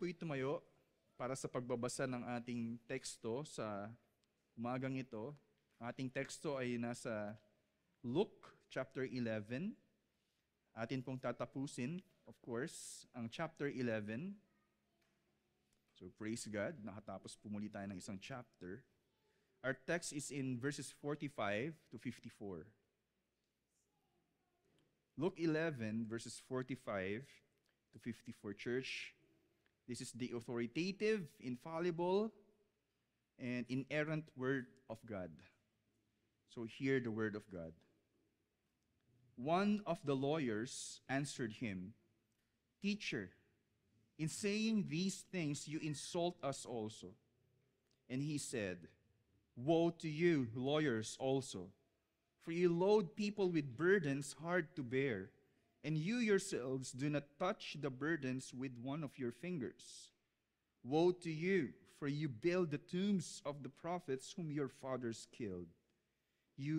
po'y tumayo para sa pagbabasa ng ating teksto sa umagang ito. Ating teksto ay nasa Luke chapter 11. Atin pong tatapusin, of course, ang chapter 11. So praise God, nakatapos po muli tayo ng isang chapter. Our text is in verses 45 to 54. Luke 11, verses 45 to 54. Church, this is the authoritative, infallible, and inerrant word of God. So hear the word of God. One of the lawyers answered him, "Teacher, in saying these things you insult us also." And he said, "Woe to you, lawyers also, for you load people with burdens hard to bear, and you yourselves do not touch the burdens with one of your fingers. Woe to you, for you build the tombs of the prophets whom your fathers killed.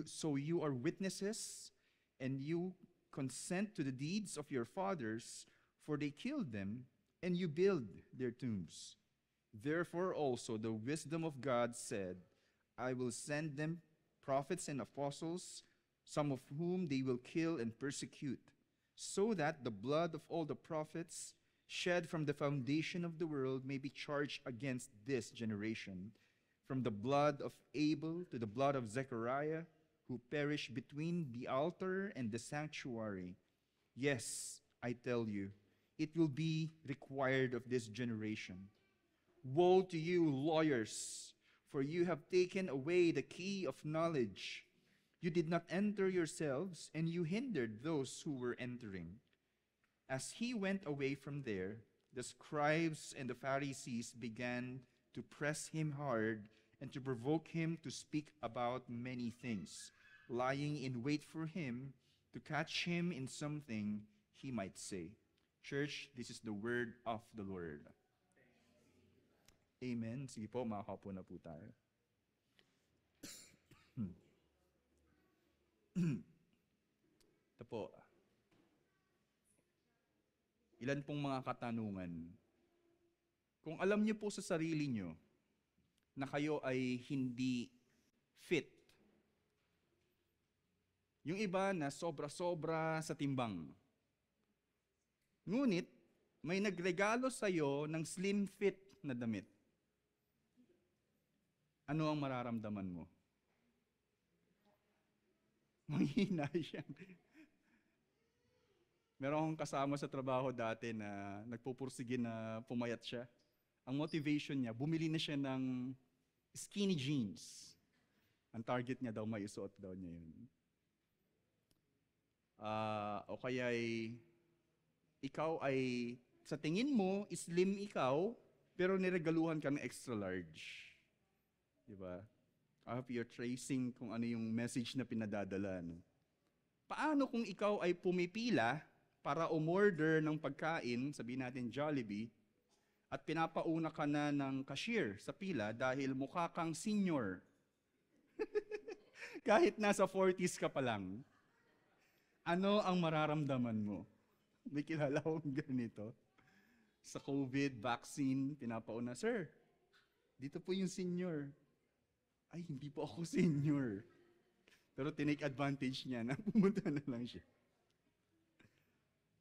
So you are witnesses, and you consent to the deeds of your fathers, for they killed them, and you build their tombs. Therefore also the wisdom of God said, I will send them prophets and apostles, some of whom they will kill and persecute, so that the blood of all the prophets shed from the foundation of the world may be charged against this generation, from the blood of Abel to the blood of Zechariah, who perished between the altar and the sanctuary. Yes, I tell you, it will be required of this generation. Woe to you, lawyers, for you have taken away the key of knowledge. You did not enter yourselves, and you hindered those who were entering." As he went away from there, the scribes and the Pharisees began to press him hard and to provoke him to speak about many things, lying in wait for him to catch him in something he might say. Church, this is the word of the Lord. Amen. Sige po, makakaupo na po tayo. Ito po. Ilan pong mga katanungan. Kung alam niyo po sa sarili niyo na kayo ay hindi fit. Yung iba na sobra-sobra sa timbang. Ngunit, may nagregalo sa'yo ng slim fit na damit. Ano ang mararamdaman mo? Manghina siya. Meron akong kasama sa trabaho dati na nagpupursige na pumayat siya. Ang motivation niya, bumili na siya ng skinny jeans. Ang target niya daw, maisuot daw niya yun. O kaya ikaw ay, sa tingin mo, slim ikaw, pero niregaluhan ka ng extra large. Diba? I hope you're tracing kung ano yung message na pinadadala. No? Paano kung ikaw ay pumipila para umorder ng pagkain, sabihin natin Jollibee, at pinapauna ka na ng cashier sa pila dahil mukha kang senior. Kahit nasa 40s ka pa lang. Ano ang mararamdaman mo? May kilala akong ganito. Sa COVID vaccine, pinapauna, "Sir, dito po yung senior." Ay, hindi po ako senior. Pero tinake advantage niya na pumunta na lang siya.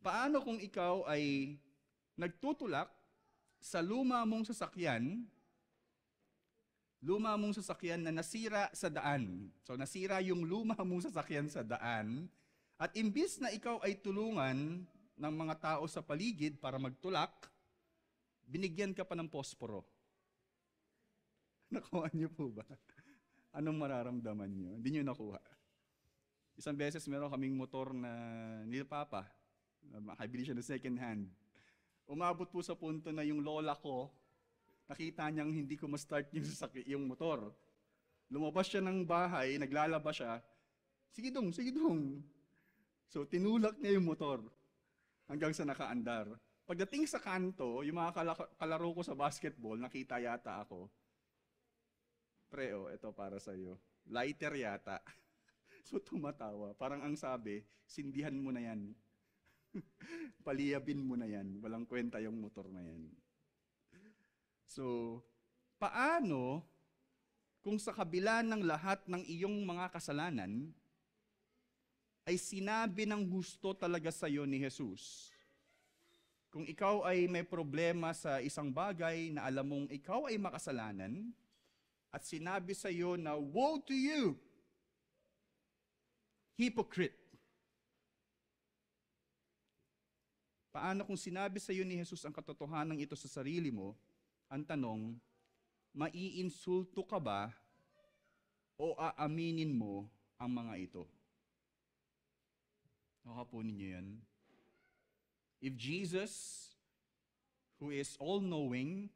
Paano kung ikaw ay nagtutulak sa luma mong sasakyan na nasira sa daan. So nasira yung luma mong sasakyan sa daan, at imbis na ikaw ay tulungan ng mga tao sa paligid para magtulak, binigyan ka pa ng posporo. Nakuha niyo po ba? Anong mararamdaman niyo? Hindi niyo nakuha. Isang beses meron kaming motor na ni Papa. Makabili siya ng second hand. Umabot po sa punto na yung lola ko, nakita niyang hindi ko ma-start yung motor. Lumabas siya ng bahay, naglalaba siya. Sige dong, sige dong. So tinulak niya yung motor hanggang sa nakaandar. Pagdating sa kanto, yung mga kalaro ko sa basketball, nakita yata ako. "Pre, ito para sa'yo. Lighter yata." So tumatawa. Parang ang sabi, sindihan mo na yan. Paliyabin mo na yan. Walang kwenta yung motor na yan. So, paano kung sa kabila ng lahat ng iyong mga kasalanan, ay sinabi ng gusto talaga sa iyo ni Jesus? Kung ikaw ay may problema sa isang bagay na alam mong ikaw ay makasalanan, at sinabi sa iyo na, "Woe to you, hypocrite." Paano kung sinabi sa iyo ni Jesus ang katotohanan ito sa sarili mo? Ang tanong, maiinsulto ka ba o aaminin mo ang mga ito? Nakapunin niyo yan. If Jesus, who is all-knowing,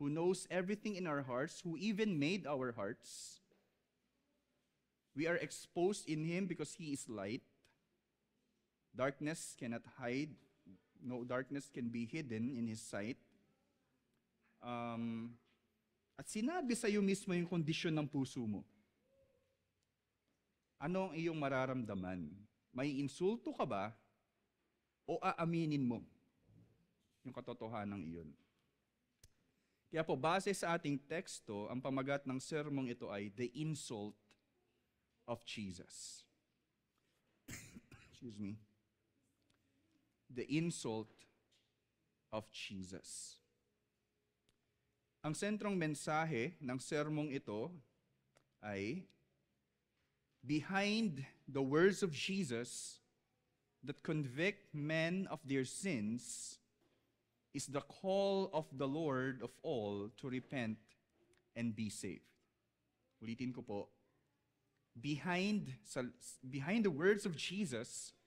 who knows everything in our hearts, who even made our hearts, we are exposed in Him because He is light. Darkness cannot hide. No darkness can be hidden in His sight. At sinabi sa iyo mismo yung kondisyon ng puso mo. Ano ang iyong mararamdaman? May insulto ka ba o aaminin mo yung katotohanan iyon? Kaya po, base sa ating teksto, ang pamagat ng sermong ito ay The Insult of Jesus. Excuse me. The Insult of Jesus. Ang sentrong mensahe ng sermong ito ay, behind the words of Jesus that convict men of their sins is the call of the Lord of all to repent and be saved. Ulitin ko po. Behind the words of Jesus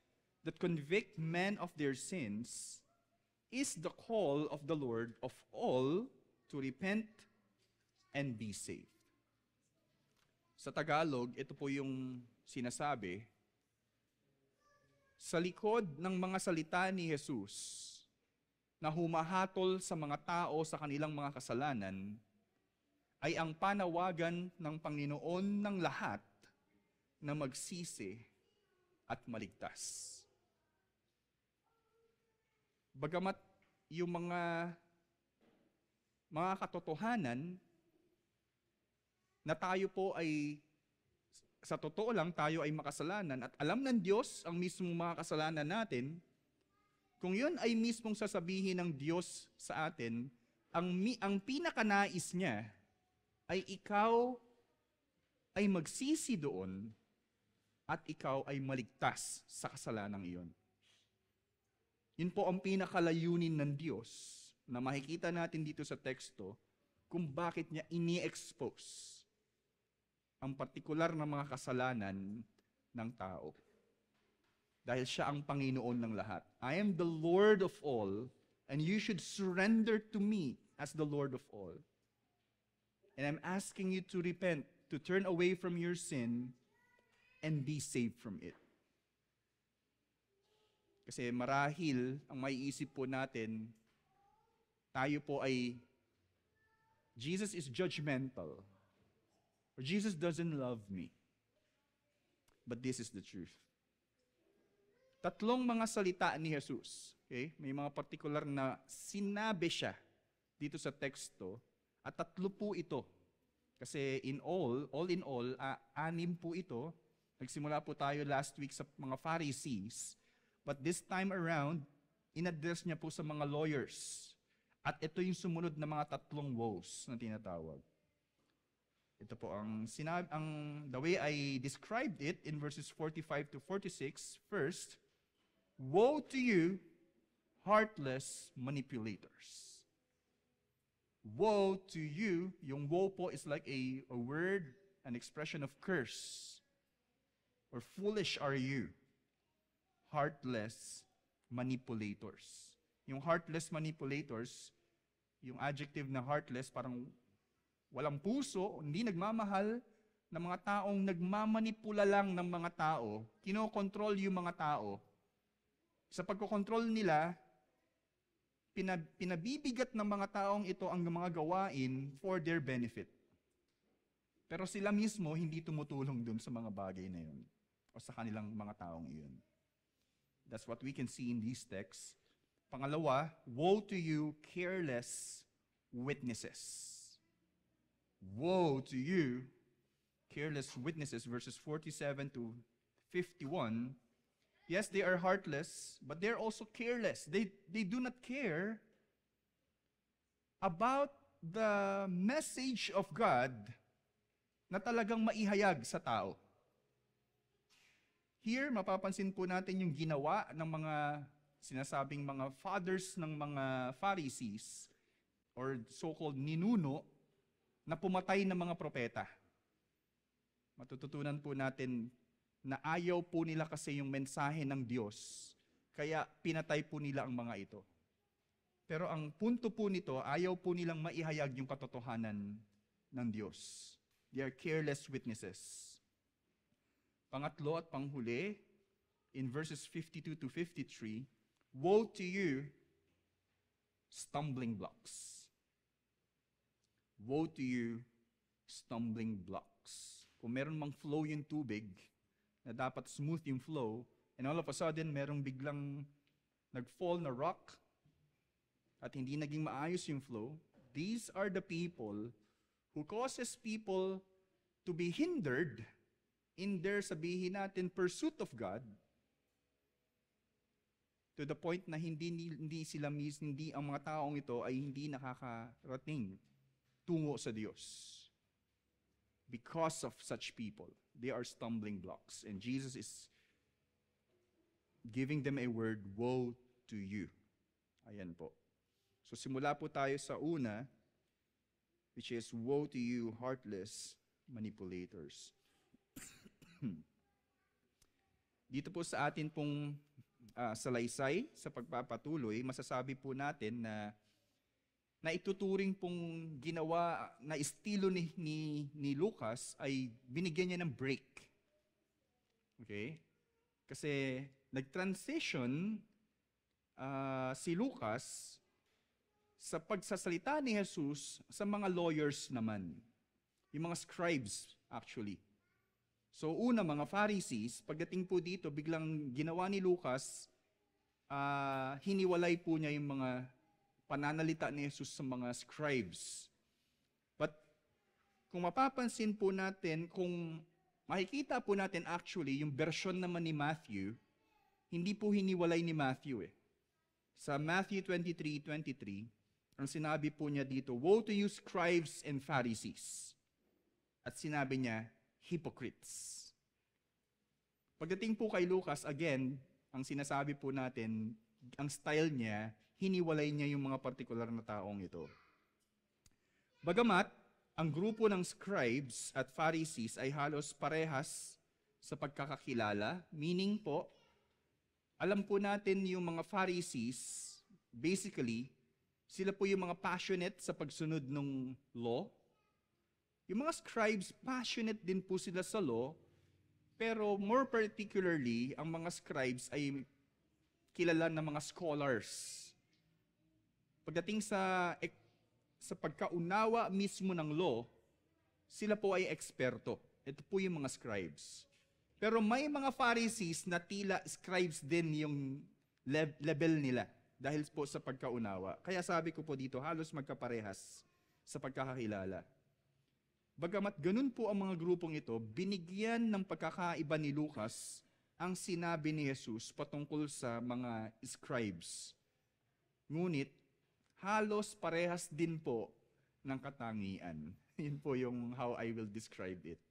that convict men of their sins is the call of the Lord of all to repent and be saved. Sa Tagalog, ito po yung sinasabi, sa likod ng mga salita ni Jesus na humahatol sa mga tao sa kanilang mga kasalanan, ay ang panawagan ng Panginoon ng lahat na magsisi at maligtas. Bagamat yung mga katotohanan na tayo po ay, sa totoo lang, tayo ay makasalanan at alam ng Diyos ang mismong mga kasalanan natin, kung yun ay mismong sasabihin ng Diyos sa atin, ang pinakanais niya ay ikaw ay magsisi doon at ikaw ay maligtas sa kasalanang iyon. Yun po ang pinakalayunin ng Diyos na makikita natin dito sa teksto kung bakit niya ini-expose ang partikular na mga kasalanan ng tao. Dahil siya ang Panginoon ng lahat. I am the Lord of all, and you should surrender to me as the Lord of all. And I'm asking you to repent, to turn away from your sin, and be saved from it. Kasi marahil, ang maiisip po natin, tayo po ay, Jesus is judgmental. Or Jesus doesn't love me. But this is the truth. Tatlong mga salita ni Jesus. Okay? May mga partikular na sinabi siya dito sa teksto. At tatlo po ito. Kasi all in all, 6 po ito. Nagsimula po tayo last week sa mga Pharisees. But this time around, in-address niya po sa mga lawyers. At ito yung sumunod na mga tatlong woes na tinatawag. Ito po the way I described it in verses 45 to 46. First, woe to you, heartless manipulators. Woe to you, yung woe po is like a word, an expression of curse. Or foolish are you, heartless manipulators. Yung heartless manipulators, yung adjective na heartless, parang walang puso, hindi nagmamahal, ng mga taong nagmamanipula lang ng mga tao, kinokontrol yung mga tao. Sa pagkokontrol nila, pinabibigat ng mga taong ito ang mga gawain for their benefit. Pero sila mismo hindi tumutulong dun sa mga bagay na yun o sa kanilang mga taong iyon. That's what we can see in these texts. Pangalawa, woe to you, careless witnesses. Woe to you, careless witnesses, verses 47 to 51. Yes, they are heartless, but they're also careless. They do not care about the message of God na talagang maihayag sa tao. Here, mapapansin po natin yung ginawa ng mga sinasabing mga fathers ng mga Pharisees or so-called ninuno na pumatay ng mga propeta. Matututunan po natin na ayaw po nila kasi yung mensahe ng Diyos, kaya pinatay po nila ang mga ito. Pero ang punto po nito, ayaw po nilang maihayag yung katotohanan ng Diyos. They are careless witnesses. Pangatlo at panghuli, in verses 52 to 53, woe to you, stumbling blocks. Woe to you, stumbling blocks. Kung meron mang flow yung tubig, na dapat smooth yung flow, and all of a sudden, merong biglang nag-fall na rock, at hindi naging maayos yung flow, these are the people who causes people to be hindered in their, sabihin natin, pursuit of God, to the point na hindi ang mga taong ito ay hindi nakakarating tungo sa Diyos. Because of such people, they are stumbling blocks. And Jesus is giving them a word, woe to you. Ayan po. So simula po tayo sa una, which is, woe to you, heartless manipulators. Dito po sa atin pong salaysay, sa pagpapatuloy, masasabi po natin na ituturing pong ginawa na estilo ni Lucas ay binigyan niya ng break. Okay? Kasi nag-transition si Lucas sa pagsasalita ni Jesus sa mga lawyers naman. Yung mga scribes, actually. So una, mga Pharisees, pagdating po dito, biglang ginawa ni Lucas, hiniwalay po niya yung mga pananalita ni Jesus sa mga scribes. But kung mapapansin po natin, kung makikita po natin actually, yung version naman ni Matthew, hindi po hiniwalay ni Matthew eh. Sa Matthew 23:23, ang sinabi po niya dito, woe to you scribes and Pharisees. At sinabi niya, hypocrites. Pagdating po kay Lucas, again, ang sinasabi po natin, ang style niya, hiniwalay niya yung mga partikular na taong ito. Bagamat, ang grupo ng scribes at Pharisees ay halos parehas sa pagkakakilala, meaning po, alam po natin yung mga Pharisees, basically, sila po yung mga passionate sa pagsunod ng law. Yung mga scribes, passionate din po sila sa law, pero more particularly, ang mga scribes ay kilala na mga scholars. Pagdating sa pagkaunawa mismo ng law, sila po ay eksperto. Ito po yung mga scribes. Pero may mga Pharisees na tila scribes din yung level nila dahil po sa pagkaunawa. Kaya sabi ko po dito, halos magkaparehas sa pagkakakilala. Bagamat ganun po ang mga grupong ito, binigyan ng pagkakaiba ni Lucas ang sinabi ni Jesus patungkol sa mga scribes. Ngunit, halos parehas din po ng katangian. Yun po yung how I will describe it.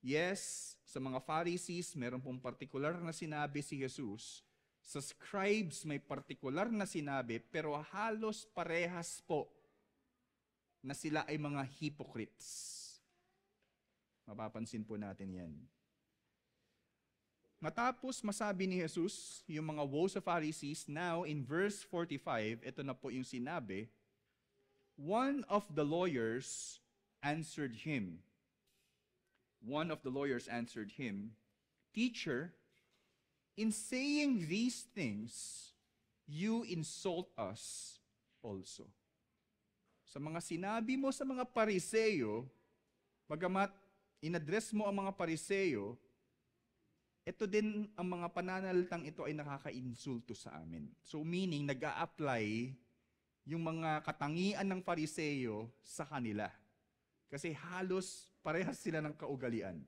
Yes, sa mga Pharisees, meron pong partikular na sinabi si Jesus. Sa scribes, may partikular na sinabi, pero halos parehas po na sila ay mga hypocrites. Mapapansin po natin yan. Matapos masabi ni Jesus yung mga woe sa Pharisees, now in verse 45, ito na po yung sinabi, one of the lawyers answered him. One of the lawyers answered him, Teacher, in saying these things, you insult us also. Sa mga sinabi mo sa mga Pariseo, bagamat in-address mo ang mga Pariseo, ito din ang mga pananalitang ito ay nakaka-insulto sa amin. So meaning, nag-a-apply yung mga katangian ng Fariseo sa kanila. Kasi halos parehas sila ng kaugalian.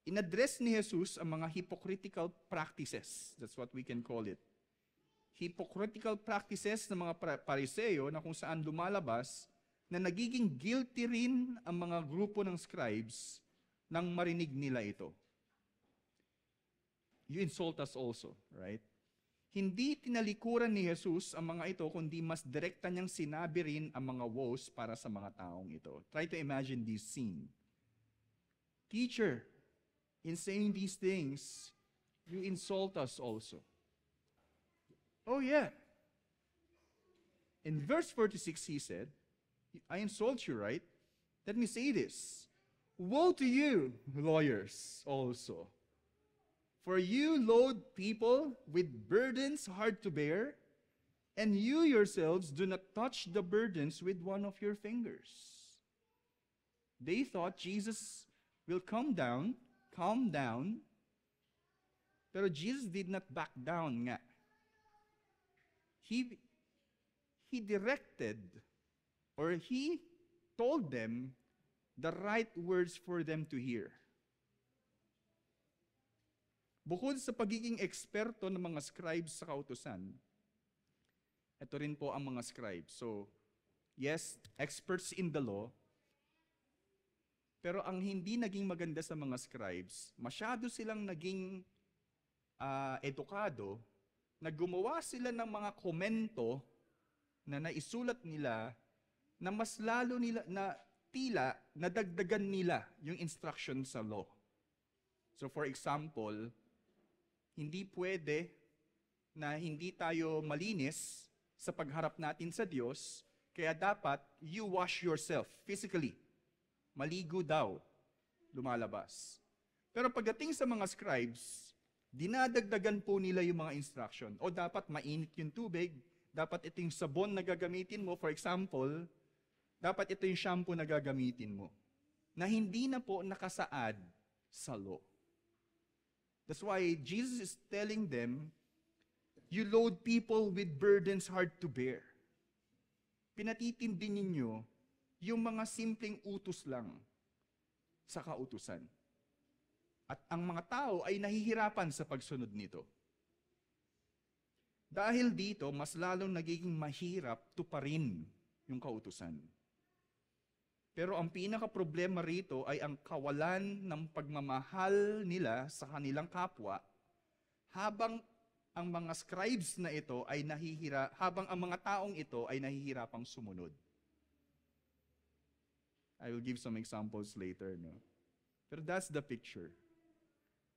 Inaddress ni Jesus ang mga hypocritical practices. That's what we can call it. Hypocritical practices ng mga Fariseo na kung saan lumalabas na nagiging guilty rin ang mga grupo ng scribes nang marinig nila ito. You insult us also, right? Hindi tinalikuran ni Jesus ang mga ito, kundi mas direkta niyang sinabi rin ang mga woes para sa mga taong ito. Try to imagine this scene. Teacher, in saying these things, you insult us also. Oh yeah. In verse 46, he said, I insult you, right? Let me say this. Woe to you, lawyers, also. For you load people with burdens hard to bear, and you yourselves do not touch the burdens with one of your fingers. They thought Jesus will calm down, pero Jesus did not back down nga. He directed, or he told them the right words for them to hear. Bukod sa pagiging eksperto ng mga scribes sa kautusan, ito rin po ang mga scribes. So, yes, experts in the law, pero ang hindi naging maganda sa mga scribes, masyado silang naging edukado, na gumawa sila ng mga komento na naisulat nila na mas lalo nila na tila nadagdagan nila yung instruction sa law. So for example, hindi pwede na hindi tayo malinis sa pagharap natin sa Diyos, kaya dapat you wash yourself physically. Maligo daw, lumalabas. Pero pagdating sa mga scribes, dinadagdagan po nila yung mga instruction. O dapat mainit yung tubig, dapat ito yung sabon na gagamitin mo. For example, dapat ito yung shampoo na gagamitin mo. Na hindi na po nakasaad sa law. That's why Jesus is telling them, you load people with burdens hard to bear. Pinatitindi ninyo yung mga simpleng utos lang sa kautusan. At ang mga tao ay nahihirapan sa pagsunod nito. Dahil dito, mas lalong nagiging mahirap tuparin yung kautusan. Pero ang pinaka-problema rito ay ang kawalan ng pagmamahal nila sa kanilang kapwa, habang ang mga scribes na ito ay habang ang mga taong ito ay nahihirapang sumunod. I will give some examples later, no? Pero that's the picture.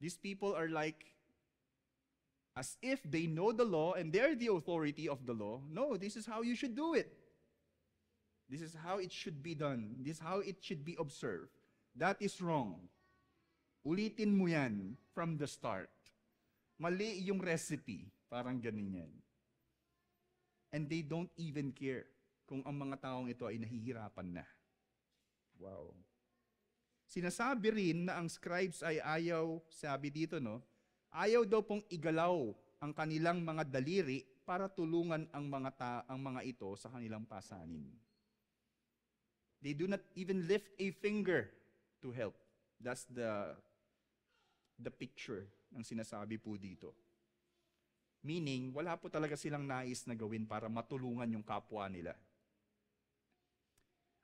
These people are like, as if they know the law and they're the authority of the law. No, this is how you should do it. This is how it should be done. This is how it should be observed. That is wrong. Ulitin mo yan from the start. Mali yung recipe. Parang ganun yan. And they don't even care kung ang mga taong ito ay nahihirapan na. Wow. Sinasabi rin na ang scribes ay ayaw, sabi dito, no? Ayaw daw pong igalaw ang kanilang mga daliri para tulungan ang mga ito sa kanilang pasanin. They do not even lift a finger to help. That's the picture ng sinasabi po dito. Meaning, wala po talaga silang nais na gawin para matulungan yung kapwa nila.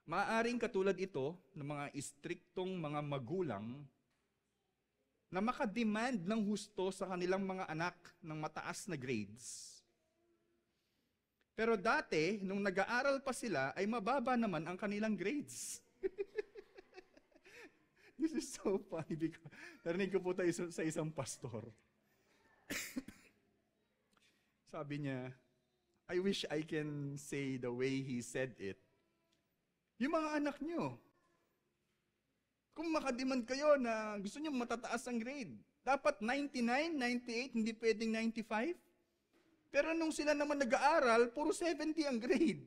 Maaaring katulad ito ng mga istriktong mga magulang na makademand ng husto sa kanilang mga anak ng mataas na grades. Pero dati, nung nag-aaral pa sila, ay mababa naman ang kanilang grades. This is so funny because narinig ko po tayo sa isang pastor. Sabi niya, I wish I can say the way he said it. Yung mga anak nyo, kung makademand kayo na gusto nyo matataas ang grade, dapat 99, 98, hindi pwedeng 95. Pero nung sila naman nag-aaral, puro 70 ang grade.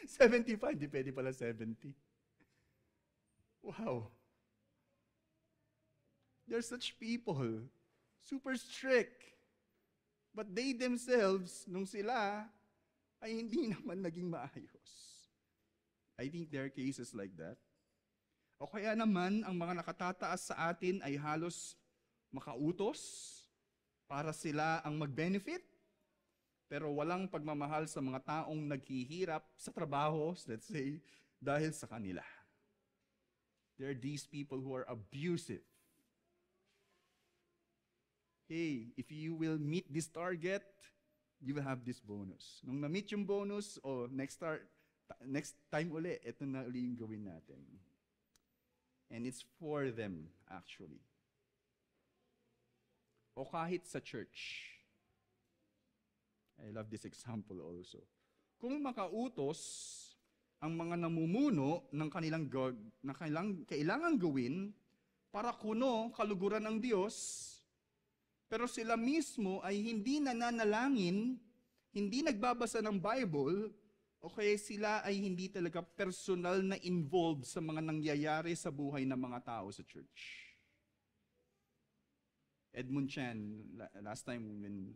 75, di pwede pala 70. Wow. There's such people, super strict. But they themselves, nung sila, ay hindi naman naging maayos. I think there are cases like that. O kaya naman, ang mga nakatataas sa atin ay halos makautos para sila ang mag-benefit, pero walang pagmamahal sa mga taong naghihirap sa trabaho, let's say, dahil sa kanila. There are these people who are abusive. Hey, if you will meet this target, you will have this bonus. Nung na-meet yung bonus, next time uli, ito na uli yung gawin natin. And it's for them, actually. O kahit sa church. I love this example also. Kung makautos ang mga namumuno ng kailangang gawin para kuno kaluguran ng Diyos, pero sila mismo ay hindi nananalangin, hindi nagbabasa ng Bible, o kaya sila ay hindi talaga personal na involved sa mga nangyayari sa buhay ng mga tao sa church. Edmund Chan, last time when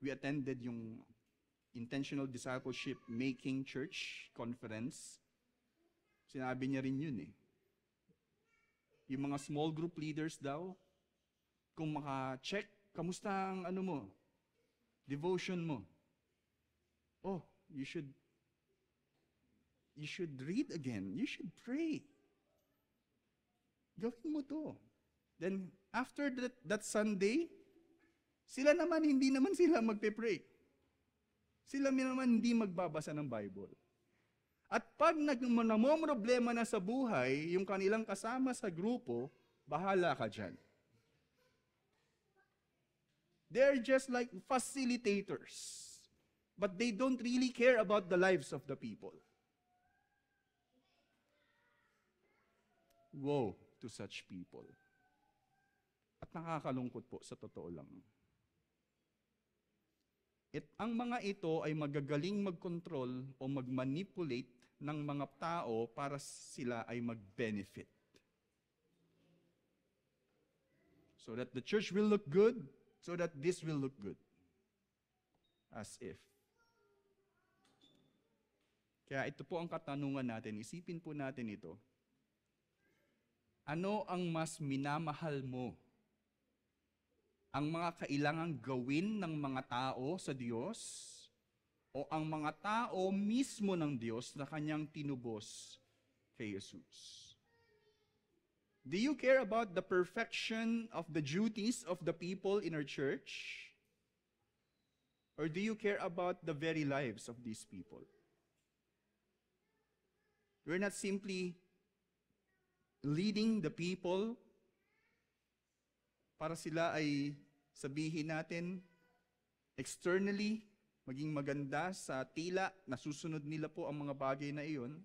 we attended yung Intentional Discipleship Making Church Conference, sinabi niya rin yun eh. Yung mga small group leaders daw, kung maka-check, kamusta ang devotion mo? Oh, you should read again. You should pray. Gawin mo to. Then, after that Sunday, sila naman, hindi naman sila magpe-pray. Sila naman hindi magbabasa ng Bible. At pag namomroblema na sa buhay, yung kanilang kasama sa grupo, bahala ka dyan. They're just like facilitators. But they don't really care about the lives of the people. Woe to such people. At nakakalungkot po sa totoo lang. Ang mga ito ay magagaling mag-control o mag-manipulate ng mga tao para sila ay mag-benefit. So that the church will look good, so that this will look good. As if. Kaya ito po ang katanungan natin. Isipin po natin ito. Ano ang mas minamahal mo? Ang mga kailangang gawin ng mga tao sa Diyos o ang mga tao mismo ng Diyos na kanyang tinubos kay Jesus? Do you care about the perfection of the duties of the people in our church? Or do you care about the very lives of these people? We're not simply leading the people para sila ay sabihin natin externally, maging maganda sa tila, nasusunod nila po ang mga bagay na iyon.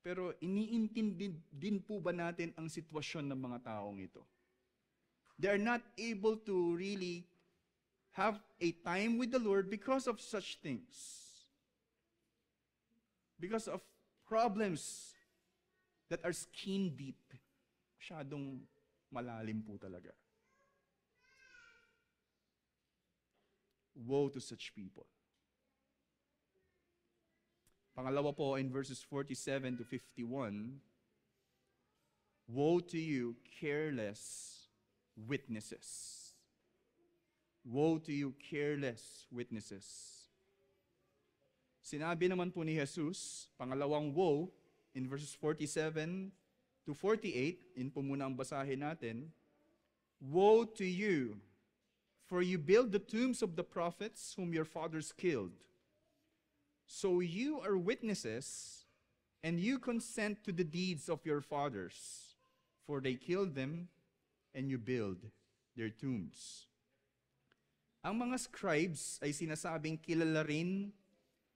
Pero iniintindi din po ba natin ang sitwasyon ng mga taong ito? They are not able to really have a time with the Lord because of such things. Because of problems that are skin deep. Masyadong malalim po talaga. Woe to such people. Pangalawa po in verses 47 to 51, woe to you, careless witnesses. Woe to you, careless witnesses. Sinabi naman po ni Jesus, pangalawang woe, in verses 47 to 48, in po muna ang basahin natin, woe to you, for you build the tombs of the prophets whom your fathers killed. So you are witnesses, and you consent to the deeds of your fathers, for they killed them, and you build their tombs. Ang mga scribes ay sinasabing kilala rin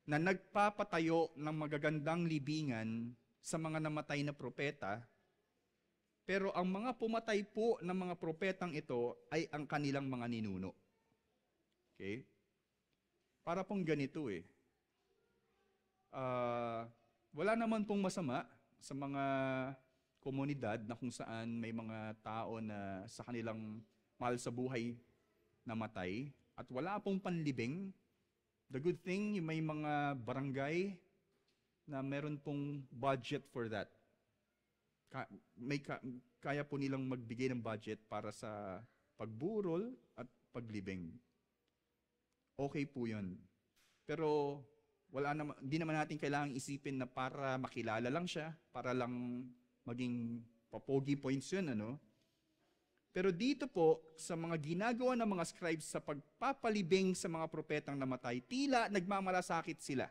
na nagpapatayo ng magagandang libingan sa mga namatay na propeta, pero ang mga pumatay po ng mga propetang ito ay ang kanilang mga ninuno. Okay? Para pong ganito eh. Wala naman pong masama sa mga komunidad na kung saan may mga tao na sa kanilang mahal sa buhay namatay at wala pong panlibing. The good thing, may mga barangay na meron pong budget for that. Kaya po nilang magbigay ng budget para sa pagburol at paglibing. Okay po yun. Pero hindi naman natin kailangang isipin na para makilala lang siya, para lang maging papogi points yun, ano? Pero dito po, sa mga ginagawa ng mga scribes sa pagpapalibing sa mga propetang namatay, tila nagmamalasakit sila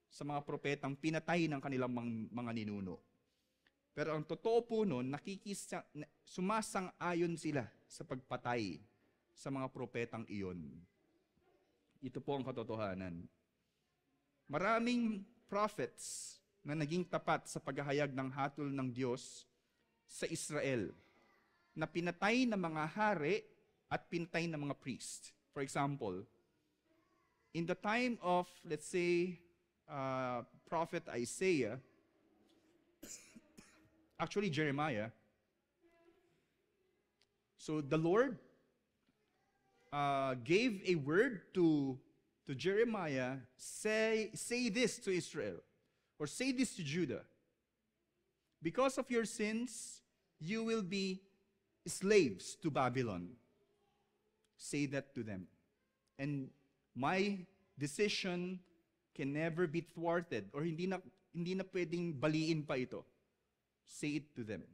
sa mga propetang pinatay ng kanilang mga ninuno. Pero ang totoo po nun, sumasang-ayon sila sa pagpatay sa mga propetang iyon. Ito po ang katotohanan. Maraming prophets na naging tapat sa paghahayag ng hatol ng Diyos sa Israel, na pinatay ng mga hari at pinatay ng mga priest. For example, in the time of, let's say, Prophet Isaiah, actually Jeremiah, so the Lord gave a word to Jeremiah, say this to Israel, or say this to Judah. Because of your sins, you will be slaves to Babylon. Say that to them. And my decision can never be thwarted, or hindi na pwedeng baliin pa ito. Say it to them.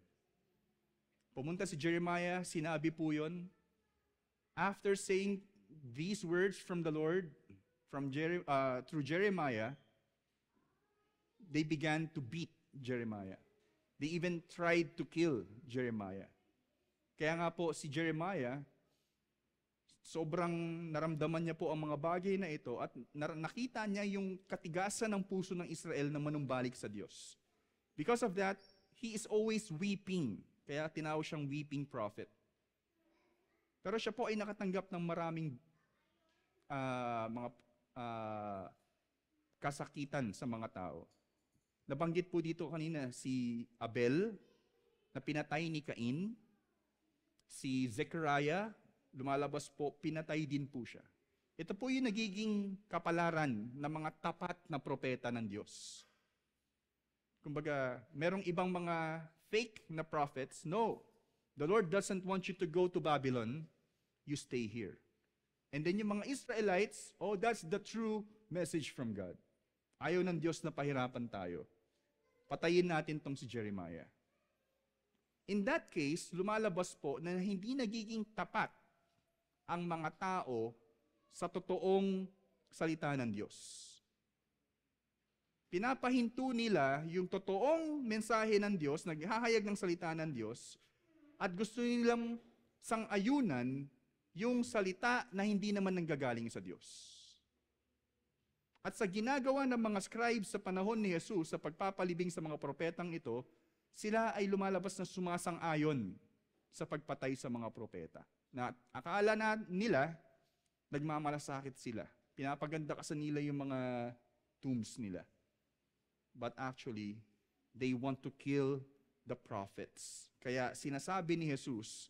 Pumunta si Jeremiah, sinabi po yun. After saying these words from the Lord, through Jeremiah, they began to beat Jeremiah. They even tried to kill Jeremiah. Kaya nga po si Jeremiah, sobrang naramdaman niya po ang mga bagay na ito at nakita niya yung katigasan ng puso ng Israel na manumbalik sa Diyos. Because of that, he is always weeping. Kaya tinawag siyang weeping prophet. Pero siya po ay nakatanggap ng maraming mga kasakitan sa mga tao. Nabanggit po dito kanina si Abel na pinatay ni Cain. Si Zechariah, lumalabas po, pinatay din po siya. Ito po yung nagiging kapalaran ng mga tapat na propeta ng Diyos. Kumbaga, merong ibang mga fake na prophets. No, the Lord doesn't want you to go to Babylon. You stay here. And then yung mga Israelites, that's the true message from God. Ayaw ng Diyos na pahirapan tayo. Patayin natin tong si Jeremiah. In that case, lumalabas po na hindi nagiging tapat ang mga tao sa totoong salita ng Diyos. Pinapahinto nila yung totoong mensahe ng Diyos, naghahayag ng salita ng Diyos, at gusto nilang sang-ayunan yung salita na hindi naman nanggagaling sa Diyos. At sa ginagawa ng mga scribes sa panahon ni Jesus sa pagpapalibing sa mga propetang ito, sila ay lumalabas na sumasang-ayon sa pagpatay sa mga propeta. Na akala nila, nagmamalasakit sila. Pinapaganda kasi nila yung mga tombs nila. But actually, they want to kill the prophets. Kaya sinasabi ni Jesus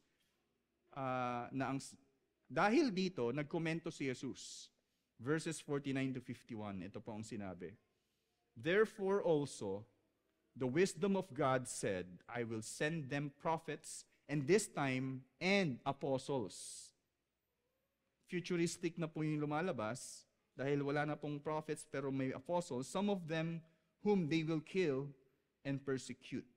dahil dito, nagkomento si Jesus. Verses 49 to 51, ito po ang sinabi. Therefore also, the wisdom of God said, I will send them prophets, and this time, and apostles. Futuristic na po yung lumalabas, dahil wala na pong prophets, pero may apostles, some of them whom they will kill and persecute.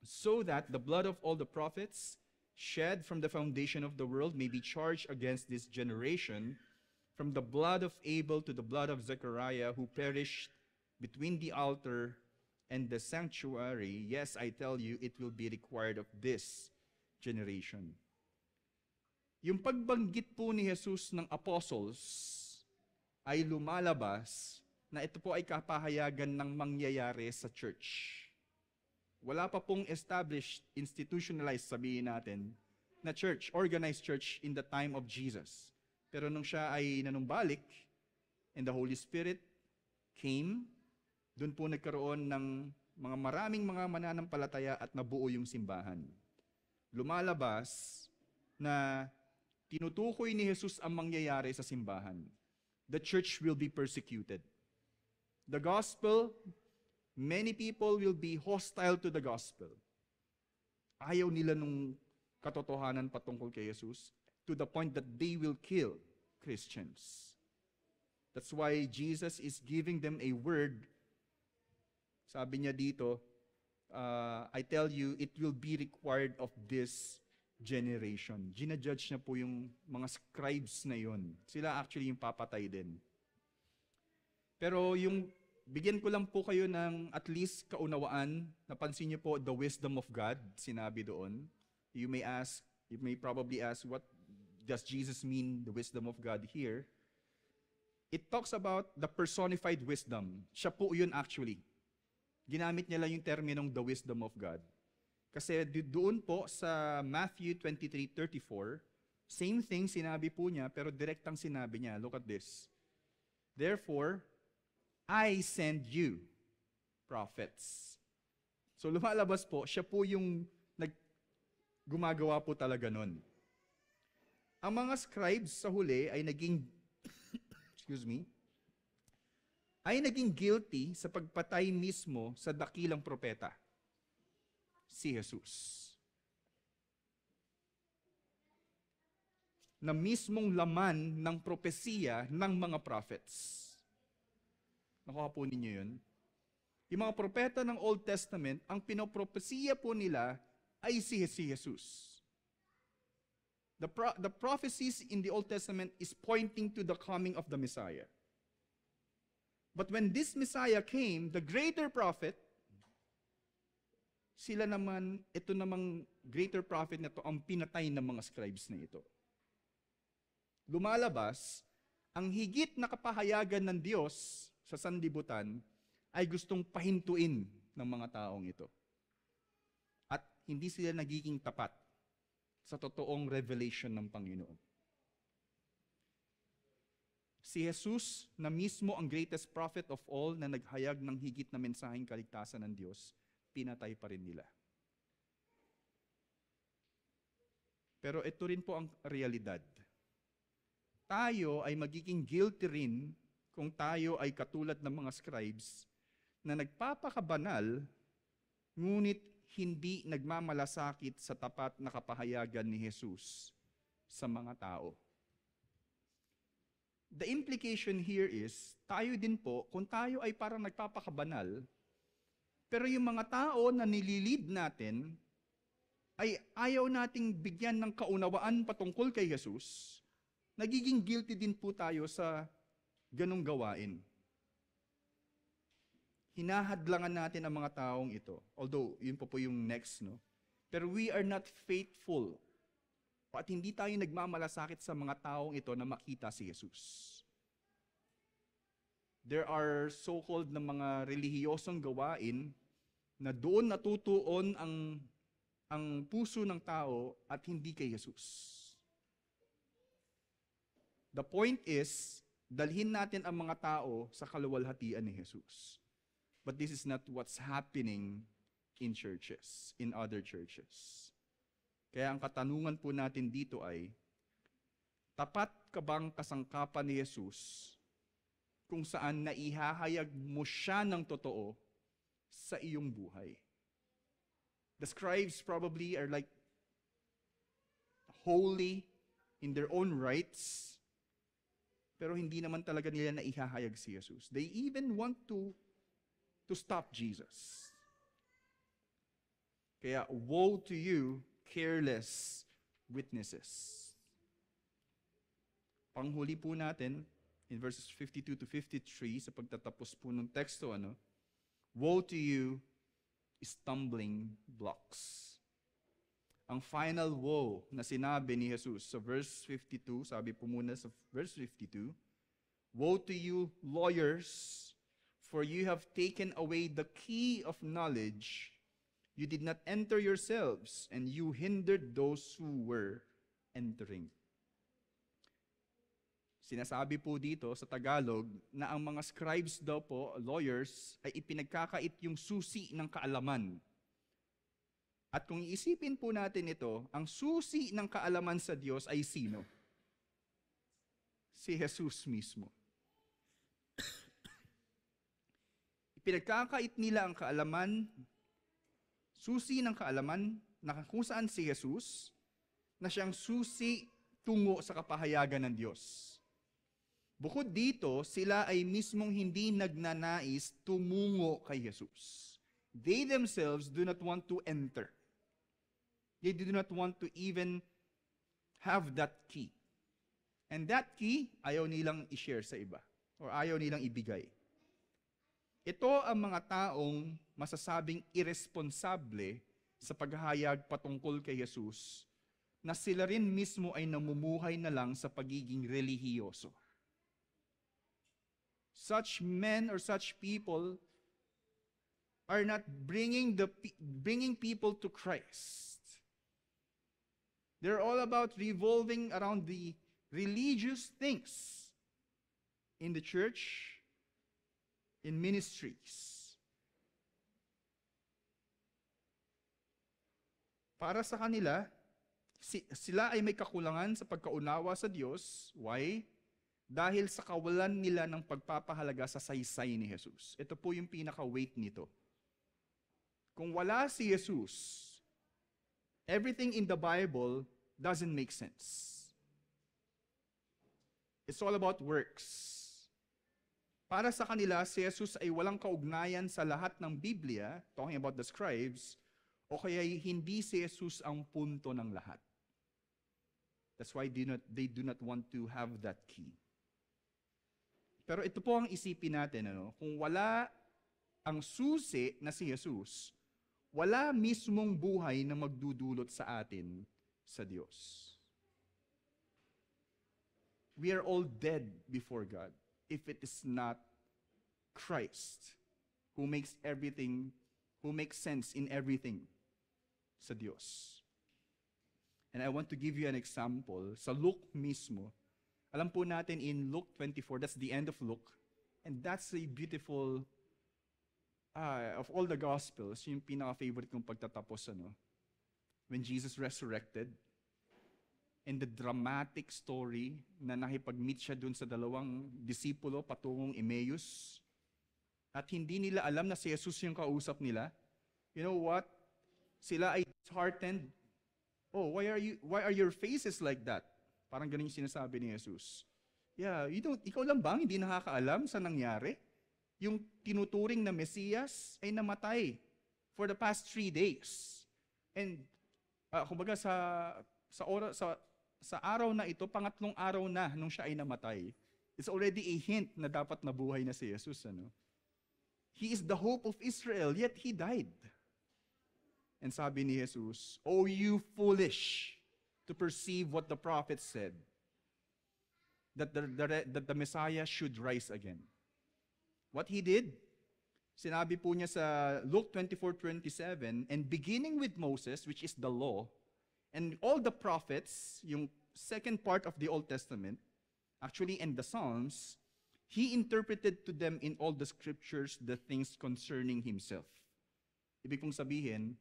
So that the blood of all the prophets shed from the foundation of the world may be charged against this generation, from the blood of Abel to the blood of Zechariah, who perished between the altar and the sanctuary. Yes, I tell you, it will be required of this generation. Yung pagbanggit po ni Jesus ng apostles ay lumalabas na ito po ay kapahayagan ng mangyayari sa church. Wala pa pong established, institutionalized, sabihin natin, na church, organized church in the time of Jesus. Pero nung siya ay nanumbalik, and the Holy Spirit came, doon po nagkaroon ng maraming mga mananampalataya at nabuo yung simbahan. Lumalabas na Tinutukoy ni Jesus ang mangyayari sa simbahan. The church will be persecuted. The gospel, many people will be hostile to the gospel. Ayaw nila nung katotohanan patungkol kay Jesus to the point that they will kill Christians. That's why Jesus is giving them a word. Sabi niya dito, I tell you, it will be required of this generation. Ginajudge niya po yung mga scribes na yun. Sila actually yung papatay din. Pero bigyan ko lang po kayo ng at least kaunawaan. Napansin niyo po, the wisdom of God, sinabi doon. You may probably ask, what does Jesus mean, the wisdom of God here? It talks about the personified wisdom. Siya po yun actually. Ginamit niya lang yung terminong the wisdom of God. Kasi doon po sa Matthew 23:34, same thing sinabi po niya, pero direktang sinabi niya. Look at this. Therefore, I send you prophets. So lumalabas po, siya po yung gumagawa po talaga nun. Ang mga scribes sa huli ay naging guilty sa pagpatay mismo sa dakilang propeta, si Jesus. Na mismong laman ng propesiya ng mga prophets. Nakuha po ninyo yun? Yung mga propeta ng Old Testament, ang pinopropesiya po nila ay si Jesus. The prophecies in the Old Testament is pointing to the coming of the Messiah. But when this Messiah came, the greater prophet, ito namang greater prophet na ito, ang pinatay ng mga scribes na ito. Lumalabas, ang higit na kapahayagan ng Diyos sa sanlibutan ay gustong pahintuin ng mga taong ito. At hindi sila nagiging tapat sa totoong revelation ng Panginoon. Si Jesus, na mismo ang greatest prophet of all na naghayag ng higit na mensaheng kaligtasan ng Diyos, pinatay pa rin nila. Pero ito rin po ang realidad. Tayo ay magiging guilty rin kung tayo ay katulad ng mga scribes na nagpapakabanal, ngunit hindi nagmamalasakit sa tapat na kapahayagan ni Jesus sa mga tao. The implication here is, tayo din po, kung tayo ay parang nagpapakabanal, pero yung mga tao na nililid natin, ay ayaw nating bigyan ng kaunawaan patungkol kay Jesus, nagiging guilty din po tayo sa ganong gawain. Hinahadlangan natin ang mga taong ito. Although, yun po yung next, no? Pero we are not faithful. At hindi tayo nagmamalasakit sa mga taong ito na makita si Jesus. There are so-called na mga relihiyosong gawain na doon natutuon ang puso ng tao at hindi kay Jesus. The point is, dalhin natin ang mga tao sa kaluwalhatian ni Jesus. But this is not what's happening in churches, in other churches. Kaya ang katanungan po natin dito ay, tapat ka bang kasangkapan ni Jesus kung saan naihahayag mo siya ng totoo sa iyong buhay? The scribes probably are like holy in their own rights, pero hindi naman talaga nila naihahayag si Jesus. They even want to stop Jesus. Kaya, woe to you, careless witnesses. Panghuli po natin, in verses 52 to 53, sa pagtatapos po ng teksto, woe to you, stumbling blocks. Ang final woe na sinabi ni Jesus sa verse 52, sabi po muna sa verse 52, woe to you, lawyers, for you have taken away the key of knowledge. You did not enter yourselves, and you hindered those who were entering. Sinasabi po dito sa Tagalog na ang mga scribes daw po, lawyers, ay ipinagkakait yung susi ng kaalaman. At kung iisipin po natin ito, ang susi ng kaalaman sa Diyos ay sino? Si Jesus mismo. Pinagkakait nila ang kaalaman, susi ng kaalaman, na kung saan si Jesus, na siyang susi tungo sa kapahayagan ng Diyos. Bukod dito, sila ay mismong hindi nagnanais tumungo kay Jesus. They themselves do not want to enter. They do not want to even have that key. And that key, ayaw nilang i-share sa iba or ayaw nilang ibigay. Ito ang mga taong masasabing irresponsable sa paghahayag patungkol kay Jesus na sila rin mismo ay namumuhay na lang sa pagiging relihiyoso. Such men or such people are not bringing people to Christ. They're all about revolving around the religious things in the church, in ministries. Para sa kanila, sila ay may kakulangan sa pagkaunawa sa Diyos. Why? Dahil sa kawalan nila ng pagpapahalaga sa saysay ni Jesus. Ito po yung pinaka-weight nito. Kung wala si Jesus, everything in the Bible doesn't make sense. It's all about works. Para sa kanila, si Jesus ay walang kaugnayan sa lahat ng Biblia, talking about the scribes, o kaya hindi si Jesus ang punto ng lahat. That's why they do not want to have that key. Pero ito po ang isipin natin, kung wala ang susi na si Jesus, wala mismong buhay na magdudulot sa atin sa Diyos. We are all dead before God if it is not Christ who makes sense in everything sa Diyos. And I want to give you an example sa Luke mismo. Alam po natin in Luke 24, that's the end of Luke, and that's a beautiful, of all the Gospels, yung pinaka-favorite kong pagtatapos, when Jesus resurrected, and the dramatic story na nakipag-meet siya dun sa dalawang disipulo patungong Emmaus, at hindi nila alam na si Jesus yung kausap nila. You know what? Sila ay disheartened. Oh, why are your faces like that? Parang ganun yung sinasabi ni Jesus. Yeah, ikaw lang bang hindi nakakaalam sa nangyari? Yung tinuturing na Mesiyas ay namatay for the past 3 days. And kumbaga sa araw na ito, pangatlong araw na nung siya ay namatay. It's already a hint na dapat nabuhay na si Jesus. He is the hope of Israel, yet He died. And sabi ni Jesus, "Oh, you foolish to perceive what the prophet said, that the Messiah should rise again." What He did, sinabi po niya sa Luke 24:27, "And beginning with Moses, which is the law, and all the prophets," yung second part of the Old Testament, actually, and the Psalms, He interpreted to them in all the scriptures the things concerning Himself. Ibig kong sabihin,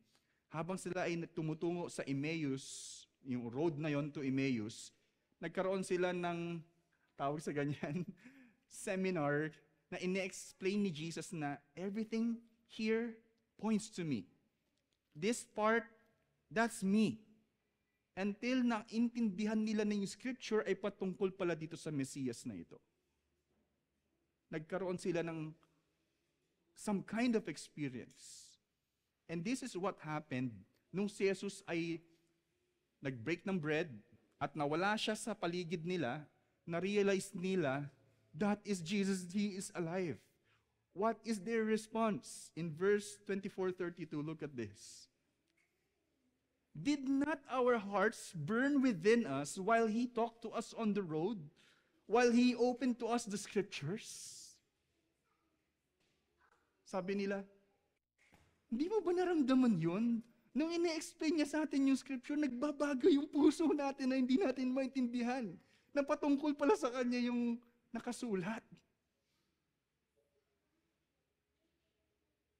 habang sila ay tumutungo sa Emmaus, yung road na yon to Emmaus, nagkaroon sila ng, tawag sa ganyan, seminar na ine-explain ni Jesus na everything here points to me. This part, that's me. Until naintindihan nila na yung scripture ay patungkol pala dito sa Mesiyas na ito. Nagkaroon sila ng some kind of experience. And this is what happened nung si Jesus ay nag-break ng bread at nawala siya sa paligid nila, na-realize nila, that is Jesus, He is alive. What is their response? In verse 24-32, look at this. "Did not our hearts burn within us while He talked to us on the road, while He opened to us the scriptures?" Sabi nila, hindi mo ba naramdaman yun? Nung ine-explain niya sa atin yung scripture, nagbabago yung puso natin na hindi natin maintindihan. Na patungkol pala sa Kanya yung nakasulat.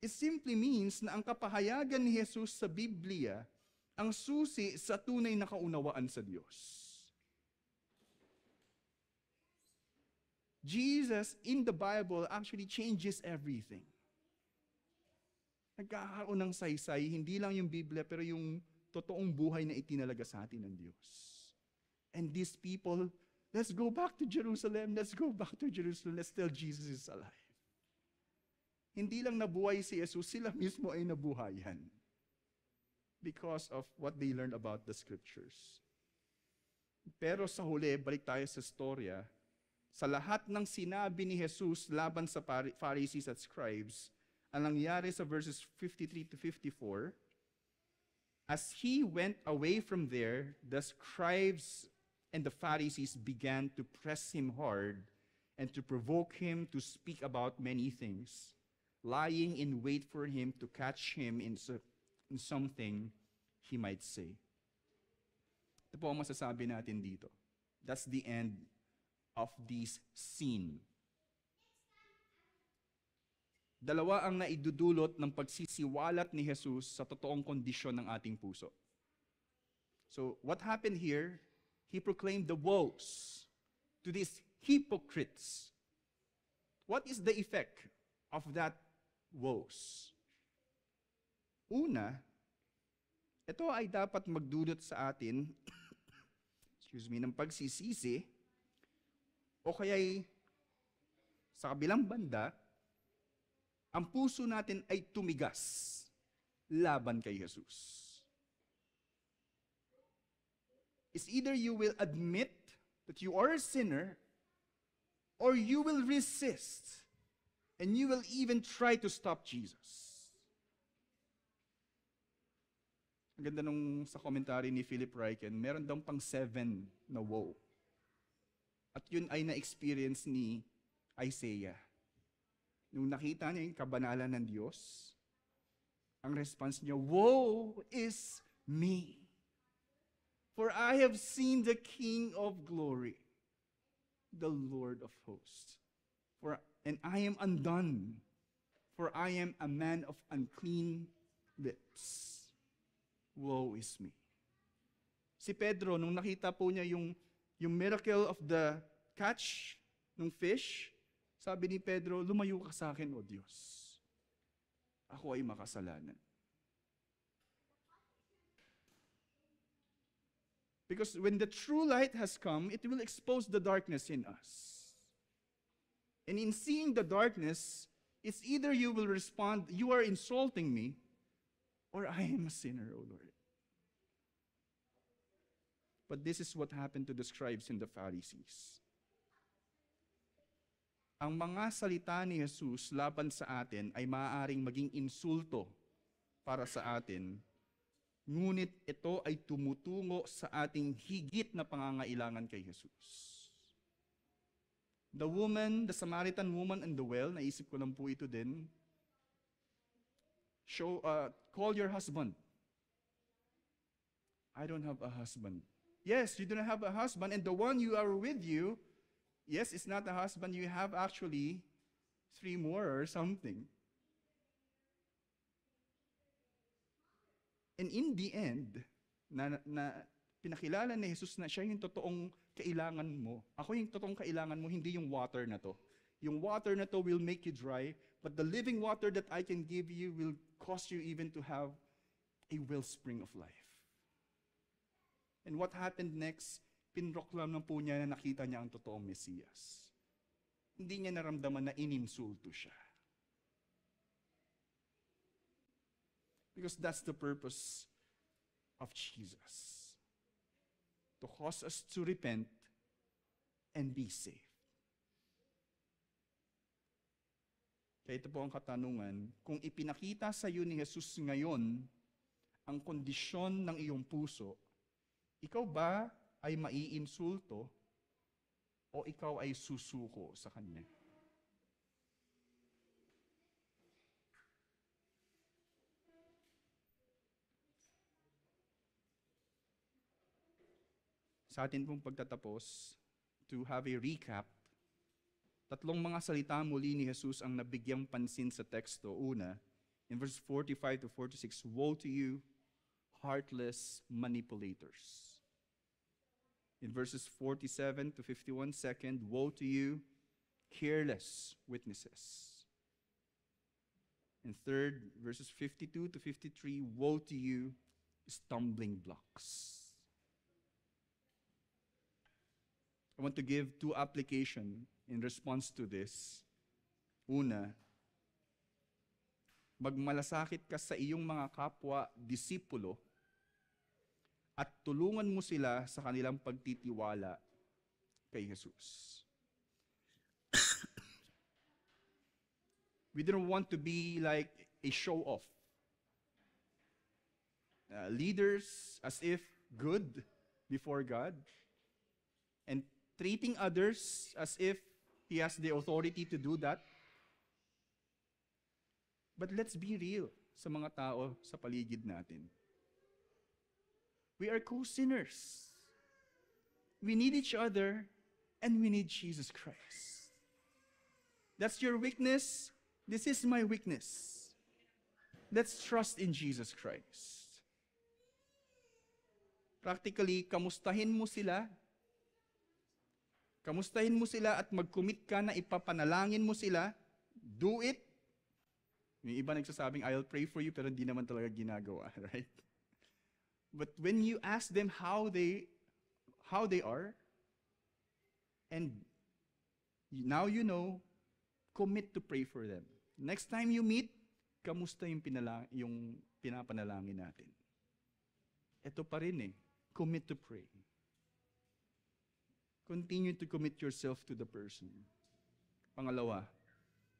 It simply means na ang kapahayagan ni Jesus sa Biblia ang susi sa tunay na kaunawaan sa Diyos. Jesus in the Bible actually changes everything. Nagkakaroon ng saysay, hindi lang yung Biblia, pero yung totoong buhay na itinalaga sa atin ng Diyos. And these people, let's go back to Jerusalem, let's go back to Jerusalem, let's tell Jesus is alive. Hindi lang nabuhay si Jesus, sila mismo ay nabuhayan. Because of what they learned about the scriptures. Pero sa huli, balik tayo sa storya, sa lahat ng sinabi ni Jesus laban sa Pharisees at scribes, ang nangyari sa verses 53 to 54, as he went away from there, the scribes and the Pharisees began to press him hard and to provoke him to speak about many things, lying in wait for him to catch him in something he might say. Ito po ang masasabi natin dito. That's the end of this scene. Dalawa ang naidudulot ng pagsisiwalat ni Jesus sa totoong kondisyon ng ating puso. So, what happened here? He proclaimed the woes to these hypocrites. What is the effect of that woes? Una, ito ay dapat magdulot sa atin ng pagsisisi o kaya'y sa kabilang banda, ang puso natin ay tumigas laban kay Jesus. It's either you will admit that you are a sinner or you will resist and you will even try to stop Jesus. Ang ganda nung sa commentary ni Philip Ryken, meron daw pang 7 na woe. At yun ay na-experience ni Isaiah. Nung nakita niya yung kabanalan ng Diyos, ang response niya, woe is me. For I have seen the King of glory, the Lord of hosts. And I am undone, for I am a man of unclean lips. Woe is me. Si Pedro, nung nakita po niya yung miracle of the catch ng fish, sabi ni Pedro, lumayo ka sa akin, O Diyos. Ako ay makasalanan. Because when the true light has come, it will expose the darkness in us. And in seeing the darkness, it's either you will respond, you are insulting me, or I am a sinner, O Lord. But this is what happened to the scribes and the Pharisees. Ang mga salita ni Jesus laban sa atin ay maaaring maging insulto para sa atin, ngunit ito ay tumutungo sa ating higit na pangangailangan kay Jesus. The Samaritan woman and the well, naisip ko lang po ito din, call your husband. I don't have a husband. Yes, you don't have a husband, and the one you are with you, yes, it's not a husband, you have actually 3 more or something. And in the end, na pinakilala ni Jesus na siya yung totoong kailangan mo. Ako yung totoong kailangan mo, hindi yung water na to. Yung water na to will make you dry, but the living water that I can give you will cause you even to have a wellspring of life. And what happened next? Pinroklam na po niya na nakita niya ang totoong Mesiyas. Hindi niya naramdaman na ininsulto siya. Because that's the purpose of Jesus. To cause us to repent and be saved. Kaya ito po ang katanungan, kung ipinakita sa iyo ni Jesus ngayon ang kondisyon ng iyong puso, ikaw ba ay maiinsulto o ikaw ay susuko sa Kanya? Sa atin pong pagtatapos, to have a recap, 3 mga salita muli ni Jesus ang nabigyang pansin sa teksto. Una, in verse 45 to 46, woe to you, heartless manipulators. In verses 47 to 51, second, woe to you, careless witnesses. And third, verses 52 to 53, woe to you, stumbling blocks. I want to give two applications in response to this. Una, magmalasakit ka sa iyong mga kapwa disipulo at tulungan mo sila sa kanilang pagtitiwala kay Jesus. We don't want to be like a show-off. Leaders as if good before God and treating others as if He has the authority to do that. But let's be real sa mga tao sa paligid natin. We are co-sinners. We need each other and we need Jesus Christ. That's your weakness. This is my weakness. Let's trust in Jesus Christ. Practically, kamustahin mo sila. Kamustahin mo sila at mag-commit ka na ipapanalangin mo sila. Do it. Yung iba nagsasabing, I'll pray for you, pero hindi naman talaga ginagawa, right? But when you ask them how they are, and now you know, commit to pray for them. Next time you meet, kamusta yung pinapanalangin natin? Ito pa rin eh. Commit to pray. Continue to commit yourself to the person. Pangalawa,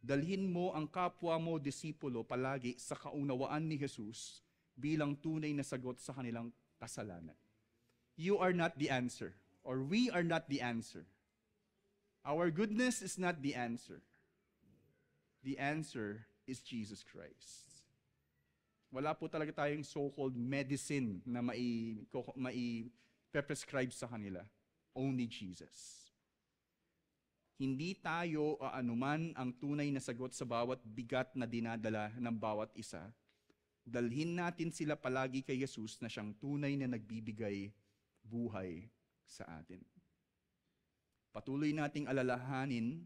dalhin mo ang kapwa mo disipulo palagi sa kaunawaan ni Jesus bilang tunay na sagot sa kanilang kasalanan. You are not the answer, or we are not the answer. Our goodness is not the answer. The answer is Jesus Christ. Wala po talaga tayong so-called medicine na mai-prescribe sa kanila. Only Jesus. Hindi tayo o anuman ang tunay na sagot sa bawat bigat na dinadala ng bawat isa. Dalhin natin sila palagi kay Jesus na siyang tunay na nagbibigay buhay sa atin. Patuloy nating alalahanin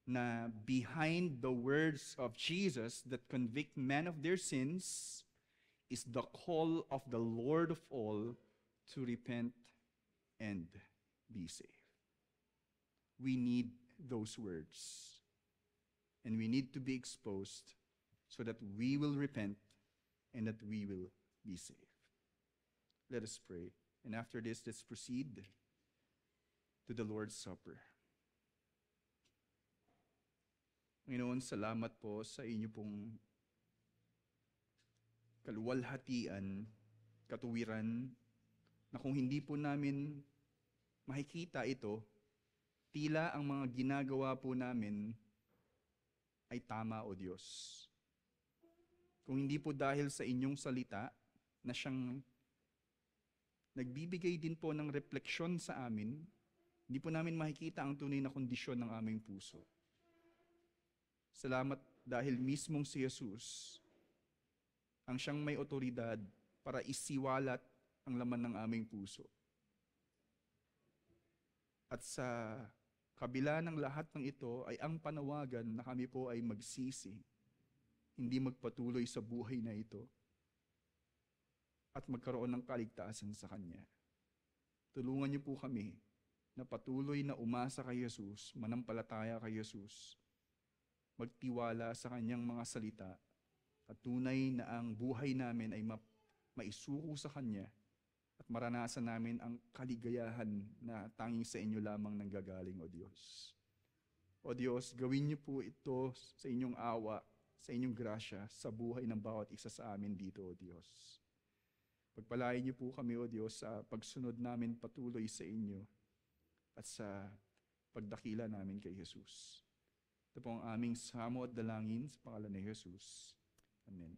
na behind the words of Jesus that convict men of their sins is the call of the Lord of all to repent and be saved. We need those words. And we need to be exposed so that we will repent and that we will be saved. Let us pray. And after this, let's proceed to the Lord's Supper. Panginoon, salamat po sa inyo pong kaluwalhatian, katuwiran, na kung hindi po namin makikita ito, tila ang mga ginagawa po namin ay tama, O Diyos. Kung hindi po dahil sa inyong salita na siyang nagbibigay din po ng refleksyon sa amin, hindi po namin makikita ang tunay na kondisyon ng aming puso. Salamat dahil mismong si Jesus ang siyang may otoridad para isiwalat ang laman ng aming puso. At sa kabila ng lahat ng ito ay ang panawagan na kami po ay magsisi, hindi magpatuloy sa buhay na ito, at magkaroon ng kaligtasan sa Kanya. Tulungan niyo po kami na patuloy na umasa kay Jesus, manampalataya kay Jesus, magtiwala sa Kanyang mga salita, at tunay na ang buhay namin ay maisuko sa Kanya at maranasan namin ang kaligayahan na tanging sa inyo lamang nanggagaling, O Diyos. O Diyos, gawin niyo po ito sa inyong awa, sa inyong grasya, sa buhay ng bawat isa sa amin dito, O Diyos. Pagpalain niyo po kami, O Diyos, sa pagsunod namin patuloy sa inyo at sa pagdakila namin kay Jesus. Ito po ang aming samo at dalangin sa pangalan ni Jesus. Amen.